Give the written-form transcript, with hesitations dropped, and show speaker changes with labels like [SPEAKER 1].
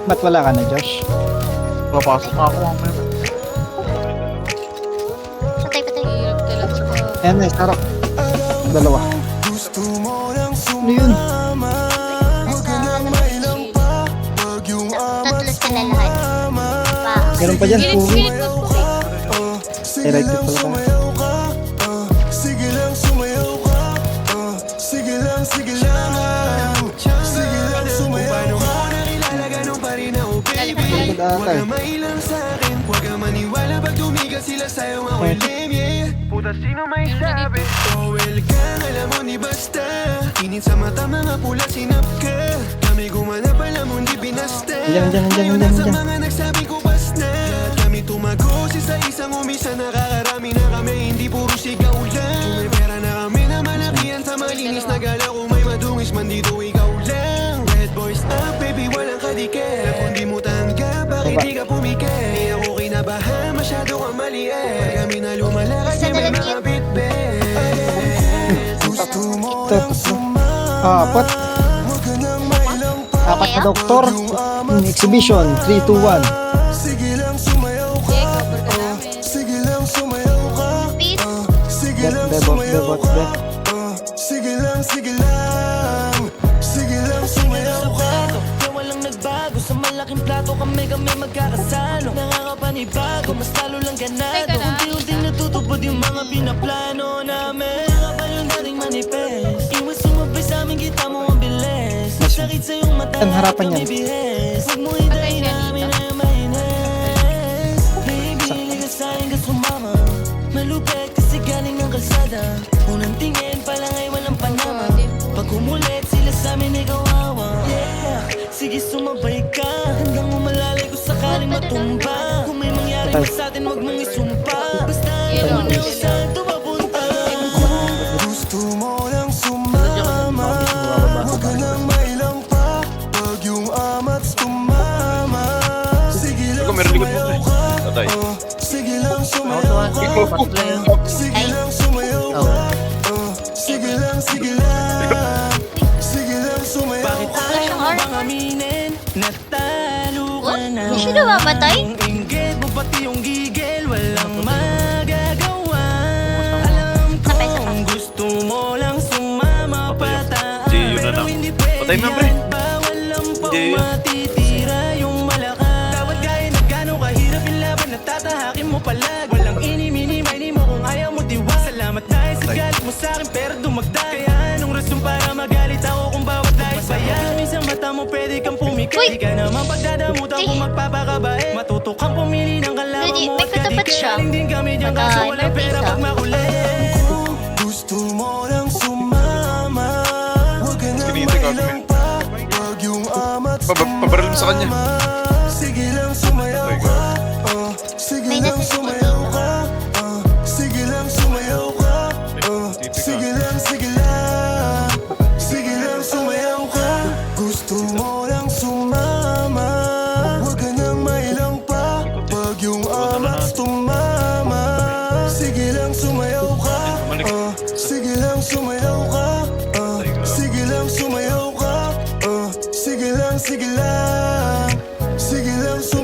[SPEAKER 1] Ba't wala ka na, Josh?
[SPEAKER 2] Papasok nga ako mamaya.
[SPEAKER 3] Patay.
[SPEAKER 4] Hirap talaga.
[SPEAKER 1] Ayan na, sarap. Dalawa. Ano yun?
[SPEAKER 3] Tatlos ka na lahat. Pa.
[SPEAKER 1] Meron pa dyan, pumi.
[SPEAKER 4] Pilit mo po.
[SPEAKER 1] Ay, right click pala tayo.
[SPEAKER 5] Sige lang sumayaw ka. Sige lang sumayaw ka. Nakilala ganun pa rin ako, baby.
[SPEAKER 1] Huwag ka
[SPEAKER 5] Huwag ka mailang sa'kin. Huwag ka maniwala pag tumigas sila sa'yo ako leme. Puta sino may sabi? Oh well kang alam mo ni basta. Init sa mata mga pula sinap ka. Kami gumanap alam mo hindi binasta.
[SPEAKER 1] Andiyan.
[SPEAKER 5] Sa mga nagsabi ko basta. Kami tumago sa isang umisa. Nakakarami na kami hindi puro sigaw lang. May pera na kami na malakihan sa malinis na gala. Kung may madungis man dito ikaw lang. Red boys up baby walang kadikit. Kung di mo tanggap bakit di ka pumikit. Di ako kinabahan masyado kang maliit. Pag kami na lumalakad
[SPEAKER 3] Isa na
[SPEAKER 5] may
[SPEAKER 3] lang
[SPEAKER 5] mga
[SPEAKER 3] yun.
[SPEAKER 5] bitbit. Gusto mo lang
[SPEAKER 1] Apat.
[SPEAKER 5] Huwag ka nang mailang pa.
[SPEAKER 1] Apat na doktor. Exhibition. 3, 2, 1.
[SPEAKER 5] Sige lang sumayaw ka.
[SPEAKER 4] Okay, cover ka namin.
[SPEAKER 5] Sige lang sumayaw ka.
[SPEAKER 3] Peace.
[SPEAKER 5] Sige lang
[SPEAKER 1] Bebot.
[SPEAKER 5] sumayaw ka. Sige lang sumayaw ka.
[SPEAKER 6] Kaya walang nagbago sa malaking plato kami magkakasalo. Nakakapanibago, mas talo lang ganado.
[SPEAKER 4] Teka lang.
[SPEAKER 6] Unti-unti natutupad yung mga pinaplano namin. Nakapal yung dating manifest. Iwas sumabay sa amin, kita mo ang bilis. Sakit sa iyong mata,
[SPEAKER 1] Ang harapan
[SPEAKER 6] kami
[SPEAKER 1] yan.
[SPEAKER 6] bihes. Huwag mo
[SPEAKER 4] Patay
[SPEAKER 6] hidahin
[SPEAKER 4] siya
[SPEAKER 6] namin
[SPEAKER 4] dito.
[SPEAKER 6] na mainis. Baby, liga sa'yo ka sumama. Malupet kasi galing ng kalsada. Unang tingin pa lang ay walang panama. Pag umulit sila sa amin ay kawawa. Yeah, sige sumabay ka. Hanggang umalalay ko sakaling matumba. Kung may mangyari pa sa atin wag mong isumpa. Basta alam mo na kung saan ito papunta.
[SPEAKER 5] Gusto mo lang sumama. Huwag ka nang mailang pa. Pag yung amats tumama. Sige lang sumayaw ka. Sige lang sumayaw ka. Sige lang sumayaw ka. Sige lang sumayaw
[SPEAKER 6] Bakit
[SPEAKER 5] ka.
[SPEAKER 6] ayaw mo bang aminin? Natalo ka na.
[SPEAKER 3] Hindi siya namamatay?
[SPEAKER 6] Yung inggit mo pati yung gigil walang magagawa. Alam kong gusto mo lang sumama pataas.
[SPEAKER 2] Di, yun na
[SPEAKER 6] Pero
[SPEAKER 2] lang.
[SPEAKER 6] hindi pwede
[SPEAKER 2] Patay na, pre.
[SPEAKER 6] yan. Bawal lang pang
[SPEAKER 2] Di, yun.
[SPEAKER 6] matitira yung malakas. Dapat gaya na gano'ng kahirap yung laban na tatahakin mo palag. Walang ini-mini-mini mo kung ayaw mo diwa. Salamat dahil sa galit mo sa'kin pero dumagdag. Kaya anong rason para magalit ako kung bawat dahil bayan. Minsan mata mo pwede kang pumikit.
[SPEAKER 3] Uy!
[SPEAKER 6] Di ka naman pagdadamutan kung magpapakabait. Matuto kang pumili ng kalaban
[SPEAKER 3] Hindi,
[SPEAKER 6] mo
[SPEAKER 3] may
[SPEAKER 6] at
[SPEAKER 3] katapat
[SPEAKER 6] kadikit.
[SPEAKER 3] siya.
[SPEAKER 6] Galing din kami dyan
[SPEAKER 3] Patay,
[SPEAKER 6] kaso
[SPEAKER 3] may
[SPEAKER 6] walang pera
[SPEAKER 3] pisa.
[SPEAKER 6] pag makulit.
[SPEAKER 5] Gusto mo lang sumama. Huwag ka nang
[SPEAKER 2] Kinita ka,
[SPEAKER 5] mailang pa. Pag yung amats
[SPEAKER 2] Pabaril mo sa kanya.
[SPEAKER 5] sige lang sumayaw ka. Sige
[SPEAKER 3] May
[SPEAKER 5] lang
[SPEAKER 3] nasa
[SPEAKER 5] sumayaw ka. Sige lang sumayaw ka. Sige lang. Sige lang sumayaw ka. Gusto mo lang sumama. Huwag ka nang mailang pa. Pag yung amats tumama. Sige lang sumayaw ka. Sige lang sumayaw ka. Sige lang sumayaw ka. Sige lang. Sige lang sumayaw